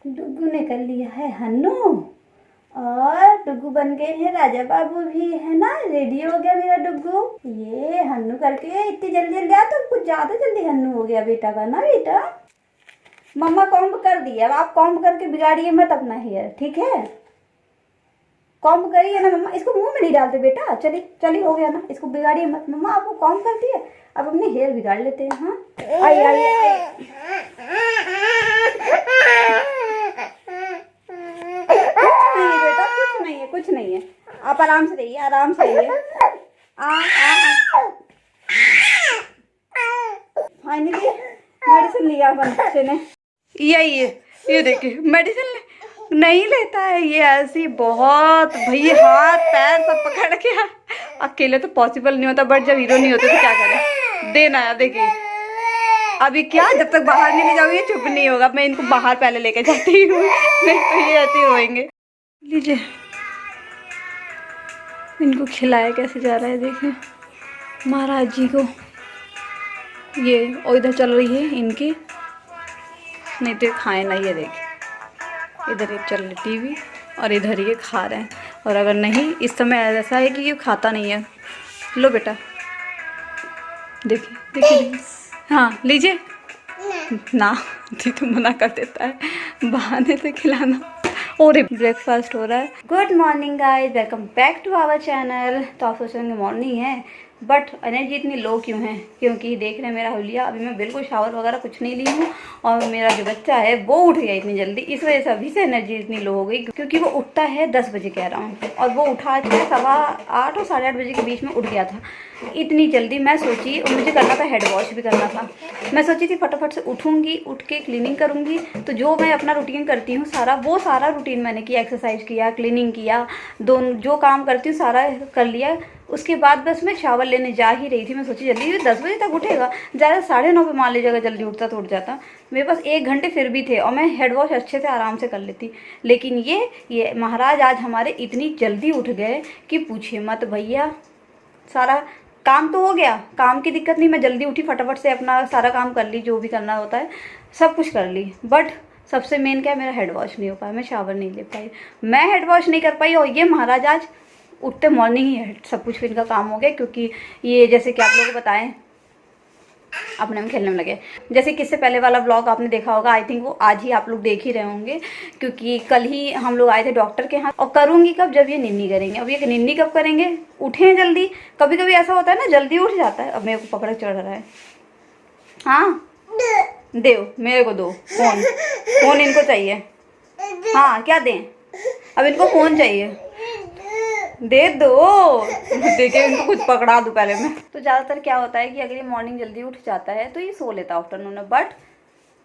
डुग्गू ने कर लिया है हन्नू और डुग्गू बन गए हैं राजा बाबू भी, है ना। रेडी हो गया मेरा डुग्गू। ये हन्नू करके इतनी जल्दी जल्दी आ, तो कुछ ज्यादा जल्दी हन्नू हो गया बेटा का ना। बेटा मम्मा कॉम्ब कर दिया, अब आप कॉम्ब करके बिगाड़िए मत अपना हेयर, ठीक है। कॉम्ब करिए ना मम्मा, इसको मुंह में नहीं डालते बेटा। चलिए चलिए हो गया ना, इसको बिगाड़िए मत मम्मा, आपको कॉम्ब कर दिए, अब अपने हेयर बिगाड़ लेते हैं। हाँ आई आई आई बेटा, कुछ नहीं है कुछ नहीं है, आप आराम से रहिए आराम से रहिए। फाइनली मेडिसिन लिया बच्चे ने। यही है, ये देखिए मेडिसिन नहीं लेता है ये, ऐसी बहुत भैया हाथ पैर सब पकड़ के। अकेले तो पॉसिबल नहीं होता, बट जब हीरो नहीं होते तो क्या करें, देना है। देखिए अभी क्या, जब तक बाहर नहीं ले जाओगे चुप नहीं होगा। मैं इनको बाहर पहले लेके जाती हूँ, नहीं तो ये ऐसे ही रोएंगे। लीजिए इनको खिलाया कैसे जा रहा है, देखिए महाराज जी को। ये और इधर चल रही है इनकी, नहीं तो खाए ना। ये देखिए इधर ये चल रही टीवी और इधर ये खा रहे हैं। और अगर नहीं, इस समय ऐसा है कि ये खाता नहीं है। लो बेटा देखिए देखिए, हाँ लीजिए ना। तो मना कर देता है बहाने से खिलाना। और ब्रेकफास्ट हो रहा है। Good morning guys, welcome back to our channel. तो आप सोच रहे होंगे मॉर्निंग है बट एनर्जी इतनी लो क्यों है, क्योंकि देख रहे हैं मेरा हुलिया, अभी मैं बिल्कुल शावर वगैरह कुछ नहीं ली हूँ और मेरा जो बच्चा है वो उठ गया इतनी जल्दी, इस वजह से अभी से एनर्जी इतनी लो हो गई। क्योंकि वो उठता है 10 बजे कह रहा हूँ, और वो उठा 7:15 और 8:30 बजे के बीच में उठ गया था इतनी जल्दी। मैं सोची, और मुझे करना था हेड वॉश भी करना था, मैं सोची थी फटाफट से उठूँगी, उठ के क्लीनिंग करूँगी। तो जो मैं अपना रूटीन करती हूँ सारा, वो सारा रूटीन मैंने किया, एक्सरसाइज किया, क्लीनिंग किया, दोनों जो काम करती हूँ सारा कर लिया। उसके बाद बस मैं शावर लेने जा ही रही थी। मैं सोची जल्दी 10 बजे तक उठेगा, ज़्यादा 9:30 पे मान लीजिएगा जल्दी उठता तो उठ जाता। मेरे पास 1 घंटे फिर भी थे और मैं हेड वॉश अच्छे से आराम से कर लेती। लेकिन ये महाराज आज हमारे इतनी जल्दी उठ गए कि पूछिए मत भैया। सारा काम तो हो गया, काम की दिक्कत नहीं, मैं जल्दी उठी, फटाफट से अपना सारा काम कर ली, जो भी करना होता है सब कुछ कर ली। बट सबसे मेन क्या है, मेरा हेड वॉश नहीं हो पाया, मैं शावर नहीं ले पाई, मैं हेड वॉश नहीं कर पाई। और ये महाराज आज उठते मॉर्निंग ही सब कुछ इनका काम हो गया। क्योंकि ये जैसे कि आप लोगों को बताएं, अपने में खेलने में लगे। जैसे कि इससे पहले वाला ब्लॉग आपने देखा होगा, आई थिंक वो आज ही आप लोग देख ही रहे होंगे, क्योंकि कल ही हम लोग आए थे डॉक्टर के यहाँ। और करूँगी कब, जब ये निन्नी करेंगे। अब ये निन्नी कब करेंगे, उठें जल्दी। कभी कभी ऐसा होता है ना, जल्दी उठ जाता है। अब मेरे को पकड़ चढ़ रहा है। हाँ दो, मेरे को दो फोन, फोन इनको चाहिए। हाँ क्या दें, अब इनको फोन चाहिए, दे दो। देखिए इनको कुछ पकड़ा दूं पहले मैं। तो ज़्यादातर क्या होता है कि अगर ये मॉर्निंग जल्दी उठ जाता है तो ये सो लेता है आफ्टरनून में। बट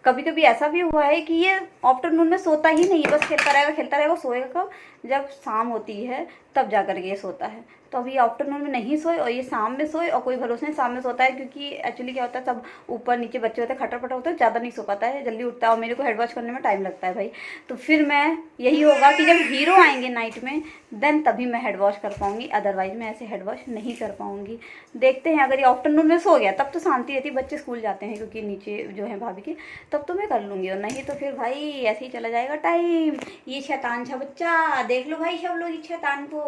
कभी कभी ऐसा भी हुआ है कि ये आफ्टरनून में सोता ही नहीं है, बस खेलता रहेगा। सोएगा कब, जब शाम होती है तब जा करके ये सोता है। तो अभी आफ्टरनून में नहीं सोए और ये शाम में सोए, और कोई भरोसा नहीं शाम में सोता है। क्योंकि एक्चुअली क्या होता है, सब ऊपर नीचे बच्चे होते हैं, खटर पटर होता है, ज़्यादा नहीं सो पाता है, जल्दी उठता है। और मेरे को हेड वॉश करने में टाइम लगता है भाई। तो फिर मैं यही होगा कि जब हीरो आएंगे नाइट में, देन तभी मैं हेड वॉश कर पाऊँगी, अदरवाइज मैं ऐसे हेड वॉश नहीं कर पाऊँगी। देखते हैं, अगर ये आफ्टरनून में सो गया तब तो शांति रहती है, बच्चे स्कूल जाते हैं क्योंकि नीचे जो है भाभी के, तब तो मैं कर लूँगी। और नहीं तो फिर भाई ऐसे ही चला जाएगा टाइम। ये शैतान सा बच्चा देख लो भाई, सब लोग इस शैतान को,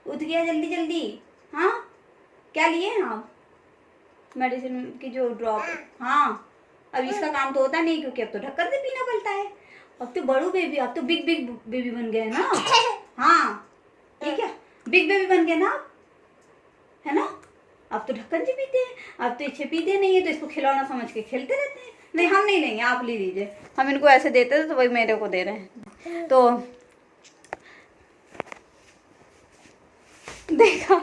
उठ गया जल्दी जल्दी। हाँ क्या लिए हैं आप, मेडिसिन की जो ड्रॉप। हाँ अब इसका काम तो होता नहीं, क्योंकि अब तो ढक्कन से पीना पड़ता है। अब तो बड़ू बेबी, अब तो बिग बिग बेबी बन गए ना। हाँ ठीक है, बिग बेबी बन गए ना आप, है ना। अब तो ढक्कन से पीते हैं, अब तो इच्छे पीते नहीं है, तो इसको खिलौना समझ के खेलते रहते हैं। नहीं हम नहीं लेंगे, आप ले लीजिए। हम इनको ऐसे देते थे तो वही मेरे को दे रहे हैं। तो देखा,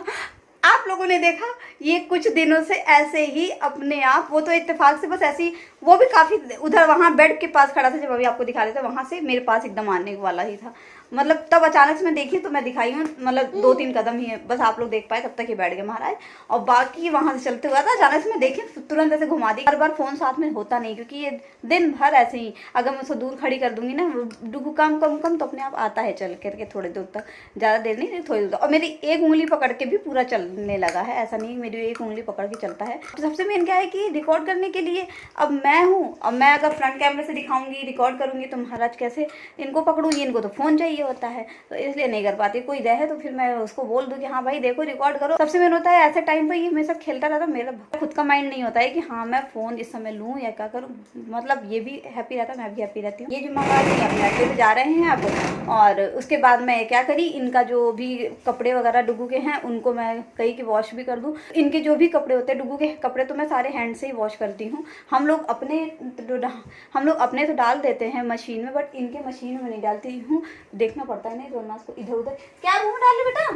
आप लोगों ने देखा, ये कुछ दिनों से ऐसे ही अपने आप, वो तो इत्तेफाक से बस ऐसे ही, वो भी काफ़ी उधर वहाँ बेड के पास खड़ा था, जब अभी आपको दिखा रहे थे, वहाँ से मेरे पास एकदम आने वाला ही था। मतलब तब अचानक से मैं देखी तो मैं दिखाई हूँ, मतलब 2-3 कदम ही है बस आप लोग देख पाए, तब तक ही बैठ गए महाराज। और बाकी वहाँ से चलते हुआ था, अचानक से मैं देखी तुरंत ऐसे घुमा दी। हर बार फ़ोन साथ में होता नहीं, क्योंकि ये दिन भर ऐसे ही, अगर मैं उसको दूर खड़ी कर दूंगी ना, डुगू कम कम कम, तो अपने आप आता है चल करके थोड़ी दूर तक, ज़्यादा देर नहीं, थोड़ी दूर तक। और मेरी एक उंगली पकड़ के भी पूरा चलने लगा है, ऐसा नहीं मेरी एक उंगली पकड़ के चलता है। तो सबसे मेन क्या है कि रिकॉर्ड करने के लिए अब मैं हूँ, अब मैं अगर फ्रंट कैमरे से दिखाऊंगी, रिकॉर्ड करूँगी तो महाराज कैसे इनको पकड़ूंगी, इनको तो फ़ोन चाहिए होता है, तो इसलिए नहीं कर पाती। कोई रहे तो फिर मैं उसको बोल दूँ कि हाँ भाई देखो रिकॉर्ड करो। सबसे मेन होता है ऐसे टाइम पर ये मेरे साथ खेलता रहता, मेरा खुद का माइंड नहीं होता है कि हाँ मैं फ़ोन इस समय लूँ या क्या करूँ, मतलब ये भी हैप्पी रहता, मैं भी हैप्पी रहती हूँ। ये जो मंगवा रही अपने अड्डे पे जा रहे हैं अब, और उसके बाद मैं क्या करी, इनका जो भी कपड़े वगैरह डुगू के हैं उनको मैं कहीं कि वॉश भी कर दूँ। इनके जो भी कपड़े होते हैं, डुगू के कपड़े तो मैं सारे हैंड से ही वॉश करती हूँ। हम लोग अपने तो डाल देते हैं मशीन में, बट इनके मशीन में नहीं डालती हूँ, देखना पड़ता है, नहीं तो उसको इधर उधर क्या मुँह डाले बेटा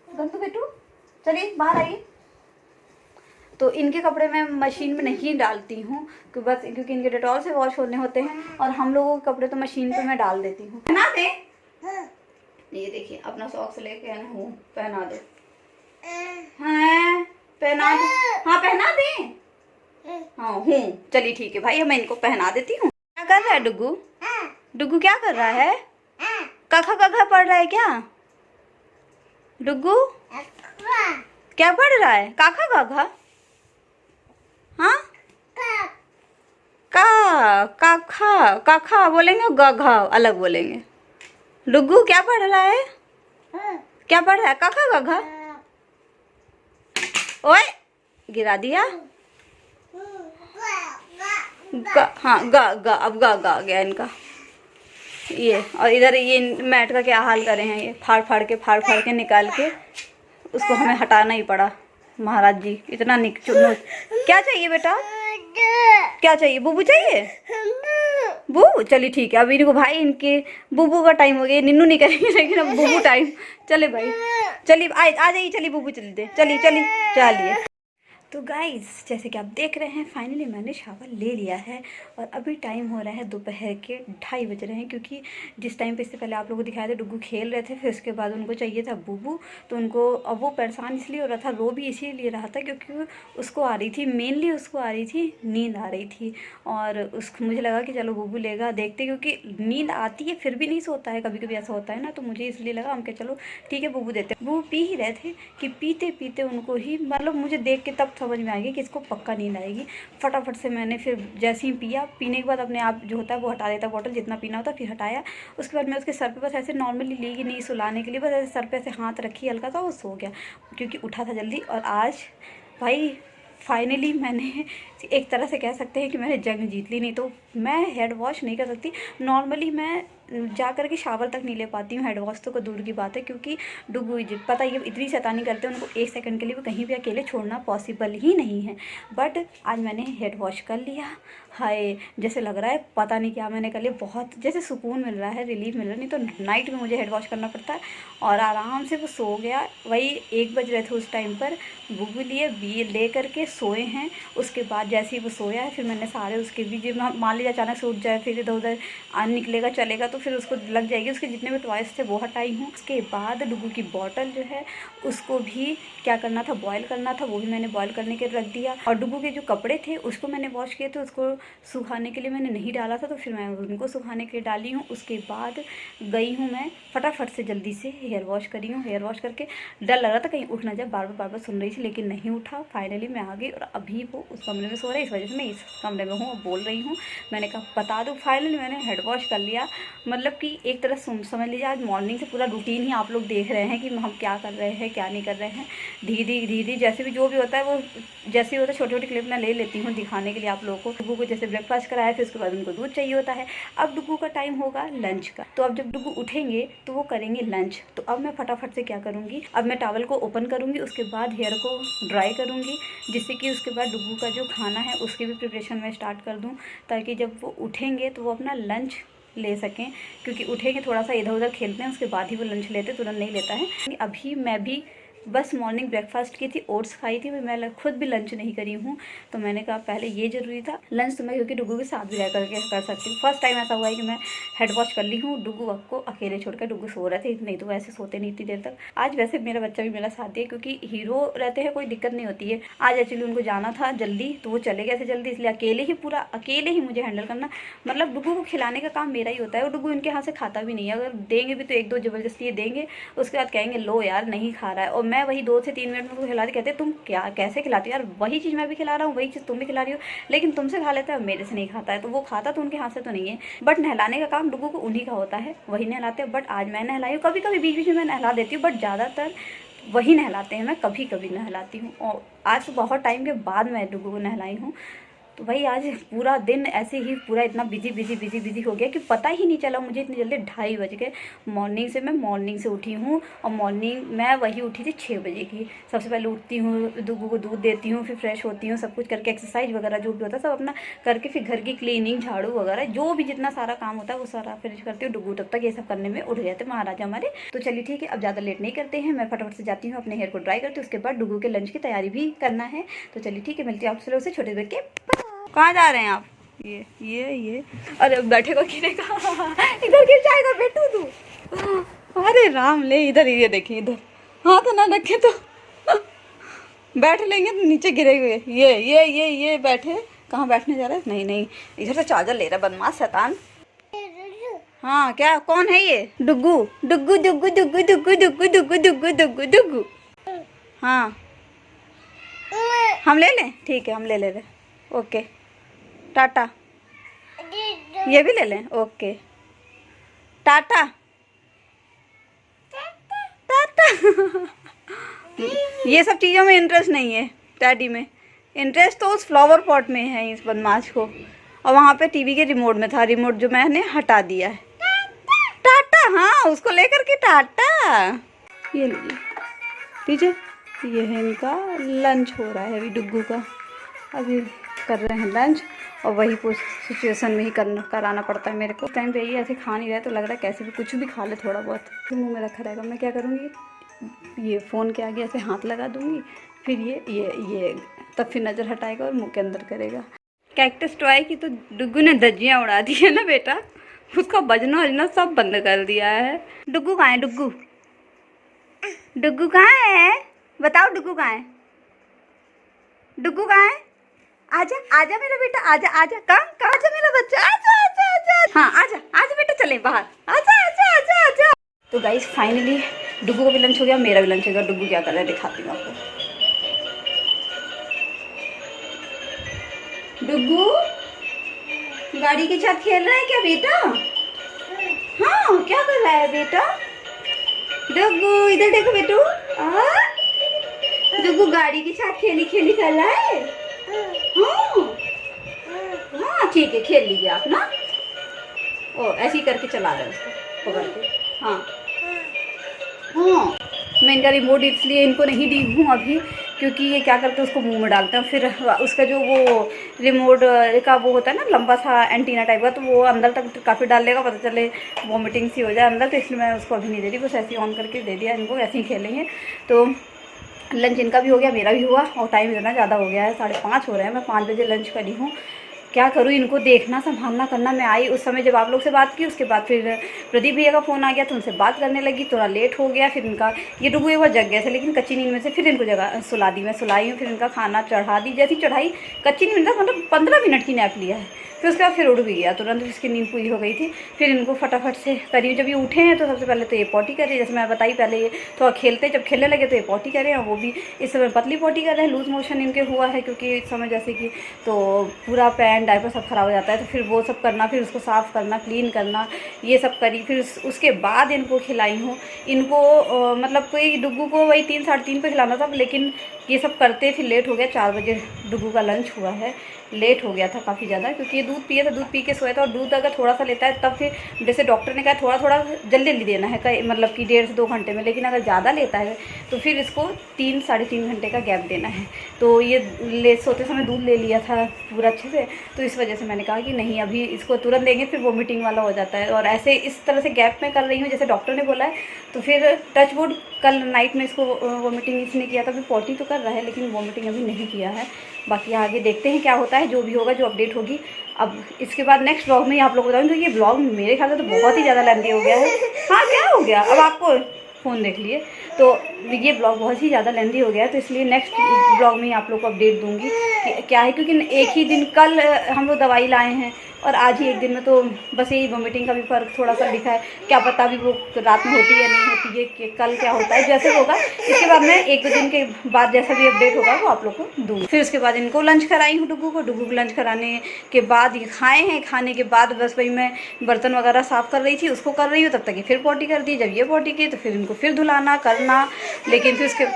गंदू बेटू, चलिए बाहर आइए। तो इनके कपड़े मैं मशीन में नहीं डालती हूँ क्योंकि इनके डेटॉल से वॉश होने होते हैं, और हम लोगों के कपड़े तो मशीन पे मैं डाल देती हूँ। पहना दे, ये देखिए अपना सॉक्स लेके आना हूँ, पहना दो। हाँ पहना दो, हाँ पहना दे, हाँ हूँ, चलिए ठीक है भाई मैं इनको पहना देती हूँ। क्या कर रहा है डुगू? डुगू क्या कर रहा है? कखा कखा पढ़ रहा है क्या डुगू? क्या पढ़ रहा है? काखा काखा? हाँ का काखा काखा बोलेंगे, गघा अलग बोलेंगे। डुगू क्या पढ़ रहा है? क्या पढ़ रहा है? काखा गघा? ओए गिरा दिया। हाँ ग अब ग आ गया इनका ये। और इधर ये मैट का क्या हाल करे हैं, ये फाड़ फाड़ के निकाल के उसको हमें हटाना ही पड़ा। महाराज जी इतना क्या चाहिए बेटा? क्या चाहिए? बुबू चाहिए? बुबू चलिए ठीक है, अब इनको भाई इनके बुबू का टाइम हो गया, निन्नू नहीं करेंगे लेकिन अब बुबू टाइम। चले भाई चलिए आ जाइए, चलिए बुबू चलिए चलिए। तो गाइस जैसे कि आप देख रहे हैं फाइनली मैंने शावर ले लिया है, और अभी टाइम हो रहा है दोपहर के 2:30 बज रहे हैं, क्योंकि जिस टाइम पे इससे पहले आप लोगों को दिखाया था डुगू खेल रहे थे, फिर उसके बाद उनको चाहिए था बूबू। तो उनको अब वो परेशान इसलिए हो रहा था, रो भी इसीलिए रहा था क्योंकि उसको आ रही थी, मेनली उसको आ रही थी नींद आ रही थी, और मुझे लगा कि चलो बूबू लेगा देखते, क्योंकि नींद आती है फिर भी नहीं सोता है, कभी कभी ऐसा होता है ना, तो मुझे इसलिए लगा हम क्या चलो ठीक है बूबू देते। बूबू पी ही रहे थे कि पीते पीते उनको ही मतलब मुझे देख के तब समझ में आ गई कि इसको पक्का नींद आएगी। फटाफट से मैंने फिर जैसे ही पिया, पीने के बाद अपने आप जो होता है वो हटा देता बॉटल, जितना पीना होता फिर हटाया। उसके बाद मैं उसके सर पे बस ऐसे नॉर्मली ली नहीं सुलाने के लिए, बस ऐसे सर पे ऐसे हाथ रखी हल्का सा, वो सो गया क्योंकि उठा था जल्दी। और आज भाई फाइनली मैंने एक तरह से कह सकते हैं कि मैंने जंग जीत ली। नहीं तो मैं हेड वॉश नहीं कर सकती, नॉर्मली मैं जा कर के शावर तक नहीं ले पाती हूँ, हेड वॉश तो दूर की बात है, क्योंकि डुगू पता ये इतनी शैतानी करते हैं, उनको 1 सेकंड के लिए भी कहीं भी अकेले छोड़ना पॉसिबल ही नहीं है। बट आज मैंने हेड वॉश कर लिया, हाय जैसे लग रहा है पता नहीं क्या मैंने कर लिया, बहुत जैसे सुकून मिल रहा है, रिलीफ मिल रहा है। नहीं तो नाइट में मुझे हेड वॉश करना पड़ता है, और आराम से वो सो गया। वही 1 बज रहे थे उस टाइम पर, बूबू लिए ले करके सोए हैं। उसके बाद जैसे ही वो सोया है फिर मैंने सारे उसके भी जो मान लीजिए अचानक से उठ जाए, फिर इधर उधर निकलेगा चलेगा तो फिर उसको लग जाएगी, उसके जितने भी टॉयस थे वो हटाई हूँ। उसके बाद डुगू की बॉटल जो है उसको भी क्या करना था, बॉयल करना था, वो भी मैंने बॉयल करने के रख दिया। और डुगू के जो कपड़े थे उसको मैंने वॉश किए थे, उसको सुखाने के लिए मैंने नहीं डाला था, तो फिर मैं उनको सुखाने के लिए डाली हूँ। उसके बाद गई हूँ मैं फटाफट से जल्दी से हेयर वॉश करी हूँ। हेयर वॉश करके डर लग रहा था कहीं उठ ना जाए, बार बार सुन रही थी लेकिन नहीं उठा। फाइनली मैं आ गई, और अभी वो उस कमरे में सो रहा है, इस वजह से मैं इस कमरे में हूँ और बोल रही हूँ। मैंने कहा बता दूँ फाइनली मैंने हेड वॉश कर लिया, मतलब कि एक तरह समझ लीजिए आज मॉर्निंग से पूरा रूटीन ही आप लोग देख रहे हैं कि हम क्या कर रहे हैं क्या नहीं कर रहे हैं। धीरे जैसे भी जो भी होता है वो जैसे ही होता है छोटी छोटी क्लिप मैं ले लेती हूँ दिखाने के लिए आप लोगों को। डुगू को जैसे ब्रेकफास्ट कराया, फिर उसके बाद उनको दूध चाहिए होता है। अब डुगू का टाइम होगा लंच का, तो अब जब डुगू उठेंगे तो वो करेंगे लंच। तो अब मैं फटाफट से क्या करूँगी, अब मैं टॉवल को ओपन करूँगी, उसके बाद हेयर को ड्राई करूँगी, जिससे कि उसके बाद डुगू का जो खाना है उसकी भी प्रिपरेशन मैं स्टार्ट कर दूँ, ताकि जब वो उठेंगे तो वो अपना लंच ले सकें। क्योंकि उठेंगे थोड़ा सा इधर उधर खेलते हैं, उसके बाद ही वो लंच लेते, तुरंत नहीं लेता है। अभी मैं भी बस मॉर्निंग ब्रेकफास्ट की थी, ओट्स खाई थी, मैं खुद भी लंच नहीं करी हूँ। तो मैंने कहा पहले ये ज़रूरी था लंच, तो मैं क्योंकि डुगू के साथ भी रह करके कर सकती हूँ। फर्स्ट टाइम ऐसा हुआ है कि मैं हेड वॉश कर ली हूँ डुगू को अकेले छोड़कर। डुगू सो रहे थे, नहीं तो वैसे सोते नहीं इतनी देर तक। आज वैसे मेरा बच्चा भी मेरा साथ दिया, क्योंकि हीरो रहते हैं कोई दिक्कत नहीं होती है। आज एक्चुअली उनको जाना था जल्दी, तो वो चले गए थे जल्दी, इसलिए अकेले ही मुझे हैंडल करना, मतलब डुगू को खिलाने का काम मेरा ही होता है। और डुगू इनके हाथ से खाता भी नहीं है, अगर देंगे भी तो 1-2 ज़बरदस्ती देंगे, उसके बाद कहेंगे लो यार नहीं खा रहा है, और मैं वही 2 से 3 मिनट में उनको खिलाती, कहते तुम क्या कैसे खिलाती हो यार, वही चीज़ मैं भी खिला रहा हूँ, वही चीज़ तुम भी खिला रही हो, लेकिन तुमसे खा लेता है मेरे से नहीं खाता है। तो वो खाता तो उनके हाथ से तो नहीं है, बट नहलाने का काम डुग्गू को उन्हीं का होता है, वही नहलाते हैं। बट आज मैं नहलाई हूँ, कभी कभी बीच बीच में मैं नहला देती हूँ, बट ज़्यादातर वही नहलाते हैं, मैं कभी कभी नहलाती हूँ। और आज तो बहुत टाइम के बाद मैं डुग्गू को नहलाई हूँ। तो भाई आज पूरा दिन ऐसे ही पूरा इतना बिजी हो गया कि पता ही नहीं चला मुझे, इतनी जल्दी 2:30 बज गए। मॉर्निंग से उठी हूँ, और मॉर्निंग मैं वही उठी थी 6 बजे की। सबसे पहले उठती हूँ, डुग्गू को दूध देती हूँ, फिर फ्रेश होती हूँ, सब कुछ करके एक्सरसाइज वगैरह जो भी होता है सब अपना करके, फिर घर की क्लीनिंग, झाड़ू वगैरह जो भी जितना सारा काम होता है वो सारा फिनिश करती हूँ। डुग्गू तब तक ये सब करने में उठ जाते महाराजा हमारे। तो चलिए ठीक है, अब ज़्यादा लेट नहीं करते हैं, मैं फटाफट से जाती हूँ अपने हेयर को ड्राई करती हूँ, उसके बाद डुग्गू के लंच की तैयारी भी करना है। तो चलिए ठीक है, मिलती हूँ आपसे लोग से छोटे देर के। कहाँ जा रहे हैं आप? ये अरे बैठे को गिरेगा इधर गिर जाएगा बेटू तू। अरे राम ले, इधर ये देखिए, इधर हाथ ना रखे तो बैठ लेंगे तो नीचे गिरेंगे। ये बैठे, कहाँ बैठने जा रहे हैं? नहीं इधर से चार्जर ले रहा बदमाश शैतान। हाँ क्या, कौन है ये? डुग्गू डुग्गू डुग्गू डुग्गू डुग्गू डुग्गू डुग्गू डुग्गू डुग्गू डुग्गू। हाँ हम ले लें, ठीक है हम ले रहे। ओके टाटा, ये भी ले लें, ओके टाटा टाटा ये सब चीज़ों में इंटरेस्ट नहीं है डैडी में, इंटरेस्ट तो उस फ्लावर पॉट में है इस बदमाश को। और वहाँ पे टीवी के रिमोट में था, रिमोट जो मैंने हटा दिया है। टाटा, हाँ उसको लेकर के टाटा। ये लीजिए दीजिए, ये है इनका लंच हो रहा है अभी डुग्गू का, अभी कर रहे हैं लंच। और वही सिचुएशन में ही कराना पड़ता है मेरे को। टाइम पे ये ऐसे खा नहीं रहे तो लग रहा है कैसे भी कुछ भी खा ले थोड़ा बहुत, तो मुँह में रखा रहेगा। मैं क्या करूँगी, ये फ़ोन के आगे ऐसे हाथ लगा दूँगी, फिर ये तब फिर नज़र हटाएगा और मुँह के अंदर करेगा। कैक्टस टॉय की तो डुग्गू ने धज्जियाँ उड़ा दी है ना बेटा, उसका बजना वजना सब बंद कर दिया है। डुग्गू कहाँ है? डुग्गू कहाँ है? बताओ डुग्गू कहाँ है? डुग्गू कहाँ है? आजा आजा मेरा बेटा, आजा आजा, कहाँ आजा मेरा बच्चा, आजा आजा आजा। हाँ आजा आजा बेटा, चले बाहर, आजा आजा आजा आजा। तो गाइस फाइनली डुग्गू का भी लंच हो गया, मेरा भी लंच हो गया। डुग्गू क्या कर रहा है दिखाती हूँ आपको। डुग्गू गाड़ी के साथ खेल रहा है क्या बेटा? हाँ क्या कर रहा है बेटा? डुग्गू इधर देखो बेटू, डुग्गू गाड़ी के साथ खेली कर रहा है। हाँ ठीक है, खेल लीजिए आप ना। ओ ऐसे ही करके चला रहे हैं उसको पकड़ के। हाँ मैं इनका रिमोट इसलिए इनको नहीं दी हूँ अभी, क्योंकि ये क्या करते हैं उसको मुंह में डालते हैं, फिर उसका जो वो रिमोट का वो होता है ना लंबा सा एंटीना टाइप का, तो वो अंदर तक काफ़ी डाल लेगा, पता चले वॉमिटिंग सी हो जाए अंदर। तो इसलिए मैं उसको अभी नहीं दे रही, बस ऐसे ही ऑन करके दे दिया इनको, ऐसे ही खेलेंगे। तो लंच इनका भी हो गया, मेरा भी हुआ, और टाइम इतना ज़्यादा हो गया है, 5:30 हो रहे हैं। मैं 5 बजे लंच करी हूँ। क्या करूँ, इनको देखना संभालना करना। मैं आई उस समय जब आप लोग से बात की, उसके बाद फिर प्रदीप भैया का फ़ोन आ गया तो उनसे बात करने लगी, थोड़ा लेट हो गया। फिर इनका ये डुग्गू एक बार जग गए थे, लेकिन कच्ची नींद में से फिर इनको जगह सुला दी, मैं सुलाई हूँ। फिर इनका खाना चढ़ा दी, जैसी चढ़ाई कच्ची नींद मतलब 15 मिनट की नैप लिया है। फिर उसके बाद फिर उठ भी गया तुरंत, इसकी नींद पूरी हो गई थी। फिर इनको फटाफट से करी, जब ये उठे हैं तो सबसे पहले तो ये पॉटी कर रहे, जैसे मैं बताई पहले ये थोड़ा खेलते, जब खेलने लगे तो ये पॉटी कर रहे हैं। वो भी इस समय पतली पॉटी कर रहे हैं, लूज मोशन इनके हुआ है क्योंकि इस समय जैसे कि तो पूरा पैंट डायपर सब खराब हो जाता है, तो फिर वो सब करना, फिर उसको साफ़ करना, क्लीन करना, ये सब करी। फिर उसके बाद इनको खिलाई हूँ। इनको मतलब कोई डुग्गू को वही 3 साढ़े 3 पे खिलाना था, लेकिन ये सब करते फिर लेट हो गया। 4 बजे डुग्गू का लंच हुआ है, लेट हो गया था काफ़ी ज़्यादा, क्योंकि ये दूध पिए था, दूध पी के सोया था। और दूध अगर थोड़ा सा लेता है तब फिर जैसे डॉक्टर ने कहा थोड़ा थोड़ा जल्दी देना है, मतलब कि 1.5 से 2 घंटे में, लेकिन अगर ज़्यादा लेता है तो फिर इसको 3 साढ़े 3 घंटे का गैप देना है। तो ये सोते समय दूध ले लिया था पूरा अच्छे से, तो इस वजह से मैंने कहा कि नहीं अभी इसको तुरंत देंगे फिर वोमिटिंग वाला हो जाता है। और ऐसे इस तरह से गैप में कर रही हूँ जैसे डॉक्टर ने बोला है। तो फिर टच वुड कल नाइट में इसको वोमिटिंग इसने किया था, अभी पॉटी तो कर रहा है लेकिन वोमिटिंग अभी नहीं किया है। बाकी आगे देखते हैं क्या होता है, जो भी होगा, जो अपडेट होगी। अब इसके बाद नेक्स्ट ब्लॉग में आप लोग बताऊँ, तो ये ब्लॉग मेरे ख्याल से तो बहुत ही ज़्यादा लेंथी हो गया है। हाँ क्या हो गया, अब आपको फ़ोन देख लिए तो ये ब्लॉग बहुत ही ज़्यादा लेंथी हो गया है, तो इसलिए नेक्स्ट ब्लॉग में आप लोग को अपडेट दूंगी कि क्या है, क्योंकि एक ही दिन कल हम लोग दवाई लाए हैं और आज ही एक दिन में तो बस यही वोमिटिंग का भी फ़र्क थोड़ा सा दिखा है। क्या पता अभी वो रात में होती है या नहीं होती है, कि कल क्या होता है, जैसे होगा इसके बाद मैं 1-2 दिन के बाद जैसा भी अपडेट होगा वो आप लोग को दूँगी। फिर उसके बाद इनको लंच कराई हूँ, डुग्गू को लंच कराने के बाद ये खाए हैं। खाने के बाद बस वही मैं बर्तन वगैरह साफ़ कर रही थी, उसको कर रही हूँ, तब तक ये फिर पॉटी कर दी। जब ये पॉटी की तो फिर इनको फिर धुलाना करना, लेकिन फिर उसके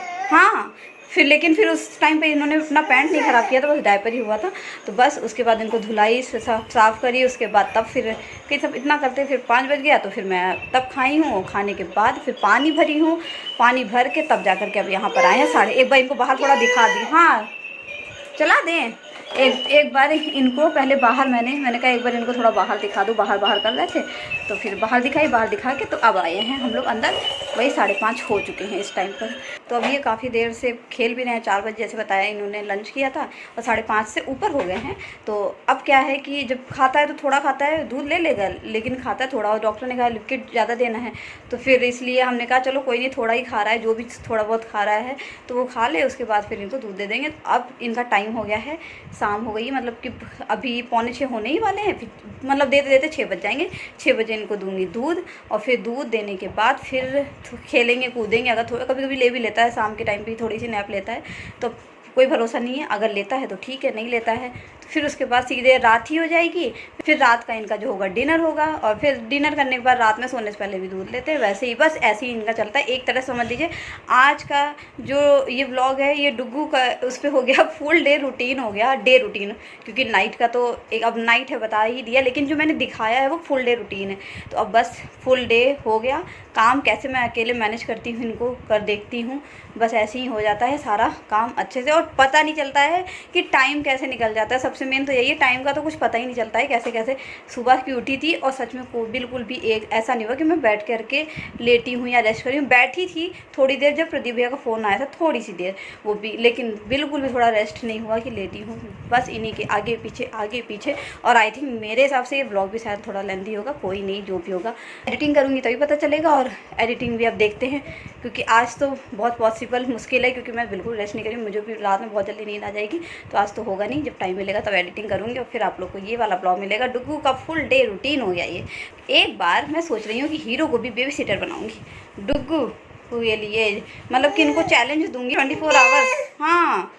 लेकिन फिर उस टाइम पे इन्होंने अपना पैंट नहीं ख़राब किया था, बस डायपर ही हुआ था। तो बस उसके बाद इनको धुलाई साफ़ करी, उसके बाद तब फिर कि सब इतना करते फिर 5 बज गया। तो फिर मैं तब खाई हूँ, खाने के बाद फिर पानी भरी हूँ, पानी भर के तब जा कर के अब यहाँ पर आए हैं 1:30। बार इनको बाहर थोड़ा दिखा दी, हाँ चला दें। एक बार इनको पहले बाहर मैंने कहा एक बार इनको थोड़ा बाहर दिखा दूँ, बाहर कर रहे थे तो फिर बाहर दिखा के तो अब आए हैं हम लोग अंदर। वही 5:30 हो चुके हैं इस टाइम पर। तो अब ये काफ़ी देर से खेल भी रहे हैं। 4 बजे जैसे बताया इन्होंने लंच किया था और 5:30 से ऊपर हो गए हैं। तो अब क्या है कि जब खाता है तो थोड़ा खाता है, दूध ले लेगा लेकिन खाता है थोड़ा, और डॉक्टर ने कहा लिक्विड ज़्यादा देना है, तो फिर इसलिए हमने कहा चलो कोई नहीं, थोड़ा ही खा रहा है, जो भी थोड़ा बहुत खा रहा है तो वो खा ले, उसके बाद फिर इनको दूध दे देंगे। अब इनका टाइम हो गया है, शाम हो गई, मतलब कि अभी 5:45 होने ही वाले हैं, मतलब देते देते 6 बज जाएंगे। 6 बजे इनको दूंगी दूध, और फिर दूध देने के बाद फिर खेलेंगे कूदेंगे। अगर थोड़ा कभी कभी ले भी लेता है, शाम के टाइम पे थोड़ी सी नैप लेता है, तो कोई भरोसा नहीं है, अगर लेता है तो ठीक है, नहीं लेता है तो फिर उसके बाद सीधे रात ही हो जाएगी। फिर रात का इनका जो होगा डिनर होगा, और फिर डिनर करने के बाद रात में सोने से पहले भी दूध लेते हैं। वैसे ही बस ऐसे ही इनका चलता है। एक तरह समझ लीजिए आज का जो ये व्लॉग है ये डुग्गू का उस पर हो गया, फुल डे रूटीन हो गया, डे रूटीन, क्योंकि नाइट का तो एक अब नाइट है बता ही दिया, लेकिन जो मैंने दिखाया है वो फुल डे रूटीन है। तो अब बस फुल डे हो गया। काम कैसे मैं अकेले मैनेज करती हूँ, इनको कर देखती हूँ, बस ऐसे ही हो जाता है सारा काम अच्छे से, और पता नहीं चलता है कि टाइम कैसे निकल जाता है। सबसे मेन तो यही है, टाइम का तो कुछ पता ही नहीं चलता है कैसे कैसे सुबह की उठी थी, और सच में बिल्कुल भी एक ऐसा नहीं हुआ कि मैं बैठ करके लेटी हूँ या रेस्ट करी हूँ। बैठी थी थोड़ी देर जब प्रदीप भैया का फ़ोन आया था, थोड़ी सी देर वो भी, लेकिन बिल्कुल भी थोड़ा रेस्ट नहीं हुआ कि लेटी हूँ, बस इन्हीं के आगे पीछे। और आई थिंक मेरे हिसाब से ये ब्लॉग भी शायद थोड़ा लेंथी होगा, कोई नहीं, जो भी होगा एडिटिंग करूँगी तभी पता चलेगा। और एडिटिंग भी अब देखते हैं, क्योंकि आज तो बहुत पॉसिबल मुश्किल है, क्योंकि मैं बिल्कुल रेस्ट नहीं करी, मुझे भी रात में बहुत जल्दी नींद आ जाएगी। तो आज तो होगा नहीं, जब टाइम मिलेगा तब एडिटिंग करूँगी, और फिर आप लोग को ये वाला ब्लॉग मिलेगा। डुग्गू का फुल डे रूटीन हो गया ये। एक बार मैं सोच रही हूँ कि हीरो को भी बेबी सिटर बनाऊँगी डुग्गू के लिए, मतलब कि इनको चैलेंज दूँगी 24 आवर्स। हाँ,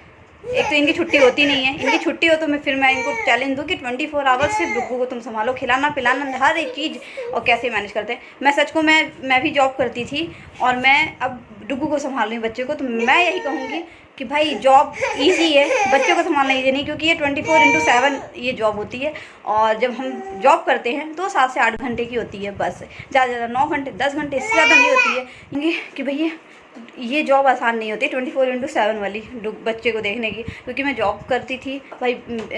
एक तो इनकी छुट्टी होती नहीं है, इनकी छुट्टी हो तो फिर मैं इनको चैलेंज दूँ कि 24 आवर्स सिर्फ डुग्गू को तुम संभालो, खिलाना पिलाना हर एक चीज़, और कैसे मैनेज करते हैं। मैं सच को मैं भी जॉब करती थी, और मैं अब डुग्गू को संभाल रही हूँ बच्चे को, तो मैं यही कहूँगी कि भाई जॉब इजी है, बच्चों को संभालना ईजी नहीं, क्योंकि ये 24/7 ये जॉब होती है। और जब हम जॉब करते हैं तो 7 से 8 घंटे की होती है बस, ज़्यादा 9 घंटे 10 घंटे, इससे ज़्यादा नहीं होती है। कि भैया ये जॉब आसान नहीं होती 24/7 वाली बच्चे को देखने की, क्योंकि मैं जॉब करती थी भाई,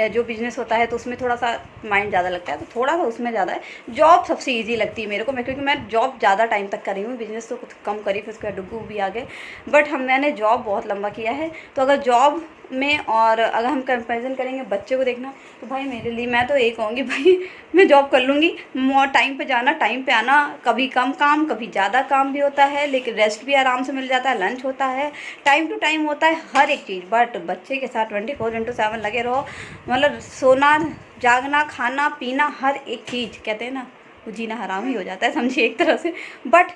जो बिज़नेस होता है तो उसमें थोड़ा सा माइंड ज़्यादा लगता है, तो थोड़ा सा उसमें ज़्यादा है। जॉब सबसे इजी लगती है मेरे को, क्योंकि मैं जॉब ज़्यादा टाइम तक करी हूँ, बिज़नेस तो कुछ कम करी, फिर उसके बाद डुग्गू भी आ गए, बट मैंने जॉब बहुत लंबा किया है। तो अगर जॉब में और अगर हम कंपैरिजन करेंगे बच्चे को देखना, तो भाई मेरे लिए मैं तो यही कहूँगी भाई मैं जॉब कर लूँगी, टाइम पे जाना टाइम पे आना, कभी कम काम कभी ज़्यादा काम भी होता है, लेकिन रेस्ट भी आराम से मिल जाता है, लंच होता है, टाइम टू टाइम होता है हर एक चीज़। बट बच्चे के साथ 24/7 लगे रहो, मतलब सोना जागना खाना पीना हर एक चीज़, कहते हैं ना वो जीना हराम ही हो जाता है, समझिए एक तरह से। बट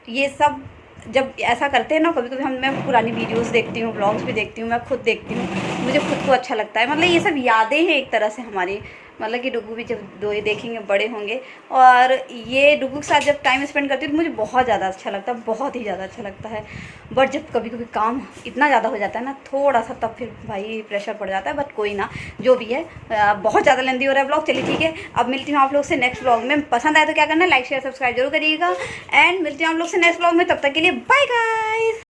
ये सब जब ऐसा करते हैं ना, कभी कभी मैं पुरानी वीडियोस देखती हूँ, व्लॉग्स भी देखती हूँ, मैं खुद देखती हूँ, मुझे खुद को अच्छा लगता है। मतलब ये सब यादें हैं एक तरह से हमारी, मतलब कि डुग्गू भी जब दो ये देखेंगे बड़े होंगे, और ये डुग्गू के साथ जब टाइम स्पेंड करती हूँ तो मुझे बहुत ज़्यादा अच्छा लगता है, बहुत ही ज़्यादा अच्छा लगता है। बट जब कभी कभी काम इतना ज़्यादा हो जाता है ना थोड़ा सा, तब फिर भाई प्रेशर पड़ जाता है। बट कोई ना, जो भी है, बहुत ज़्यादा लेंथी हो रहा है ब्लॉग, चलिए ठीक है। अब मिलती हूँ आप लोग से नेक्स्ट ब्लॉग में। पसंद आए तो क्या करना है, लाइक शेयर सब्सक्राइब जरूर करिएगा, एंड मिलती हूँ आप लोग से नेक्स्ट ब्लॉग में। तब तक के लिए बाय गाइस।